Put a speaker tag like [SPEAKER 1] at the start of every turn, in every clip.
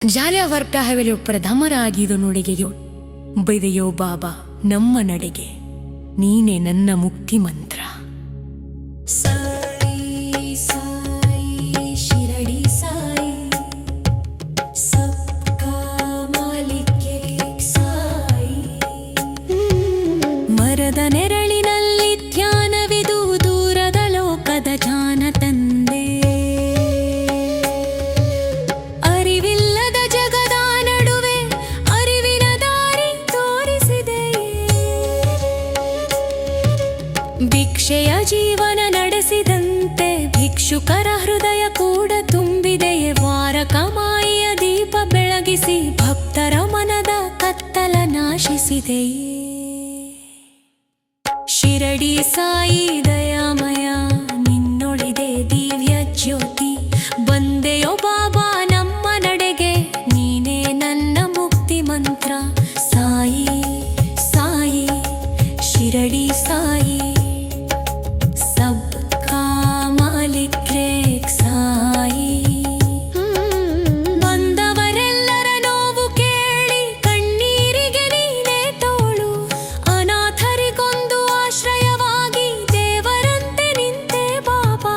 [SPEAKER 1] ಜಾಲಿಯಾವರ್ಪ್ಯಾಹವೆಲೆ ಪ್ರಥಮರಾಗಿದು ನುಡಿಗೆಯೋ ಬೈದೆಯೋ ಬಾಬಾ ನಮ್ಮ ನಡೆಗೆ ನೀನೆ ನನ್ನ ಮುಕ್ತಿ ಮಂತ್ರ. ಸಾಯಿ ಸಾಯಿ ಶಿರಡಿ ಸಾಯಿ ಸಬ್ಕಾ ಮಾಲಿಕ್ ಏಕ್ ಸಾಯಿ. ಮರದ ನೆರಳಿನಲ್ಲಿ ಧ್ಯಾನವಿದು ದೂರದ ಲೋಕದ ಜಾನ ತಂದೆ. ಭಿಕ್ಷೆಯ ಜೀವನ ನಡೆಸಿದಂತೆ ಭಿಕ್ಷುಕರ ಹೃದಯ ಕೂಡ ತುಂಬಿದೆಯೇ. ವಾರಕಮಾಯಿಯ ದೀಪ ಬೆಳಗಿಸಿ ಭಕ್ತರ ಮನದ ಕತ್ತಲ ನಾಶಿಸಿದೆಯೇ. ಶಿರಡಿ ಸಾಯಿ ದಯಾಮಯ ನಿನ್ನೊಳಿದೆ ದಿವ್ಯ ಜ್ಯೋತಿ. ಬಂದೆಯೋ ಬಾಬಾ ನಮ್ಮ ನಡೆಗೆ ನೀನೇ ನನ್ನ ಮುಕ್ತಿ ಮಂತ್ರ. ಸಾಯಿ ಸಾಯಿ ಶಿರಡಿ ಸಾಯಿ ಸಬ್ಕಾ ಮಾಲಿಕ್ ಏಕ್ ಸಾಯಿ. ಬಂದವರೆಲ್ಲರ ನೋವು ಕೇಳಿ ಕಣ್ಣೀರಿಗೆ ನೀನೇ ತೋಳು. ಅನಾಥರಿಗೊಂದು ಆಶ್ರಯವಾಗಿ ದೇವರಂತೆ ನಿಂತೆ ಬಾಬಾ.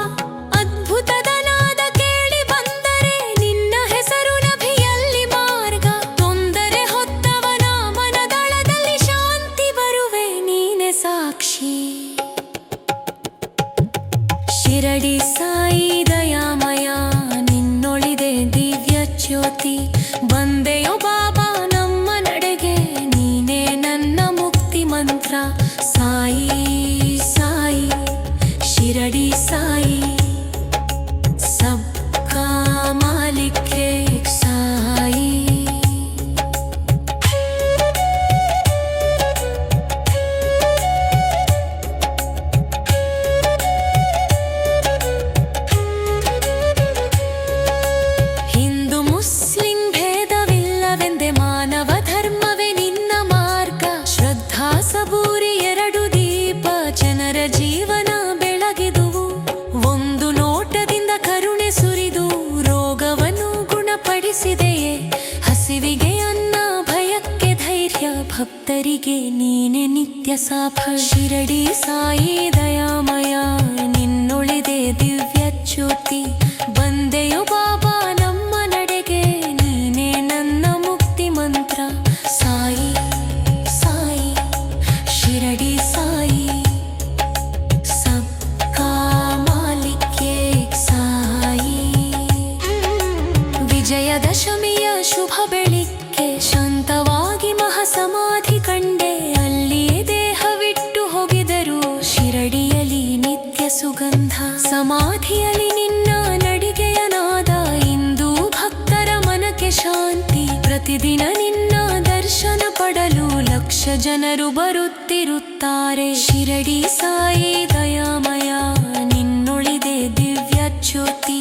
[SPEAKER 1] ಅದ್ಭುತದ ನಾದ ಕೇಳಿ ಬಂದರೆ ನಿನ್ನ ಹೆಸರು ನಭಿಯಲ್ಲಿ ಮಾರ್ಗ. ತೊಂದರೆ ಹೊತ್ತವನ ಮನದಳದಲ್ಲಿ ಶಾಂತಿ ಬರುವೆ ನೀನೆ ಸಾಕ್ಷಿ. ಶಿರಡಿ ಸಾಯಿ ದಯಾಮಯ ನಿನ್ನೊಳಿದೆ ದಿವ್ಯ ಜ್ಯೋತಿ. ಬಂದೆಯೋ ಬಾಬಾ ನಮ್ಮ ನಡೆಗೆ ನೀನೇ ನನ್ನ ಮುಕ್ತಿ ಮಂತ್ರ. ಸಾಯಿ ಸಾಯಿ ಶಿರಡಿ ಸಾಯಿ ಸಬ್ಕಾ ಮಾಲಿಕ್ ಏಕ್ ಸಾಯಿ. ಸಬೂರಿ ಎರಡು ದೀಪ ಜನರ ಜೀವನ ಬೆಳಗಿದುವು. ಒಂದು ನೋಟದಿಂದ ಕರುಣೆ ಸುರಿದು ರೋಗವನ್ನು ಗುಣಪಡಿಸಿದೆಯೇ. ಹಸಿವಿಗೆ ಅನ್ನ ಭಯಕ್ಕೆ ಧೈರ್ಯ ಭಕ್ತರಿಗೆ ನೀನೆ ನಿತ್ಯ ಸಾಫಲ. ಶಿರಡಿ ಸಾಯಿ ದಯಾಮಯ ನಿನ್ನೊಳಿದೆ ದಿವ್ಯ ಜ್ಯೋತಿ. ಬಂದೆಯೋ ಬಾಬಾ ನಮ್ಮ ನಡೆಗೆ ನೀನೆ ನನ್ನ ಮುಕ್ತಿ ಮಂತ್ರ. ಸಾಯಿ ಶಿರಡಿ ಸಾಯಿ ಸಬ್ಕಾ ಮಾಲಿಕ್ ಏಕ್ ಸಾಯಿ. ವಿಜಯದಶಮಿಯ ಶುಭ ಬೆಳಿಗ್ಗೆ ಶಾಂತವಾಗಿ ಮಹಾಸಮಾಧಿ ಕಂಡೆ. ಅಲ್ಲಿಯೇ ದೇಹವಿಟ್ಟು ಹೋಗಿದರು ಶಿರಡಿಯಲ್ಲಿ ನಿತ್ಯ ಸುಗಂಧ. ಸಮಾಧಿಯಲ್ಲಿ ನಿನ್ನ ನಡಿಗೆಯ ನಾದ ಇಂದು ಭಕ್ತರ ಮನಕ್ಕೆ ಶಾಂತಿ. ಪ್ರತಿದಿನ ನಿನ್ನ ದರ್ಶನ ಪಡಲು ಲಕ್ಷ ಜನರು ಬರುತ್ತಿರುತ್ತಾರೆ. ಶಿರಡಿ ಸಾಯಿ ದಯಾಮಯ ನಿನ್ನೊಳಿದೆ ದಿವ್ಯ ಜ್ಯೋತಿ.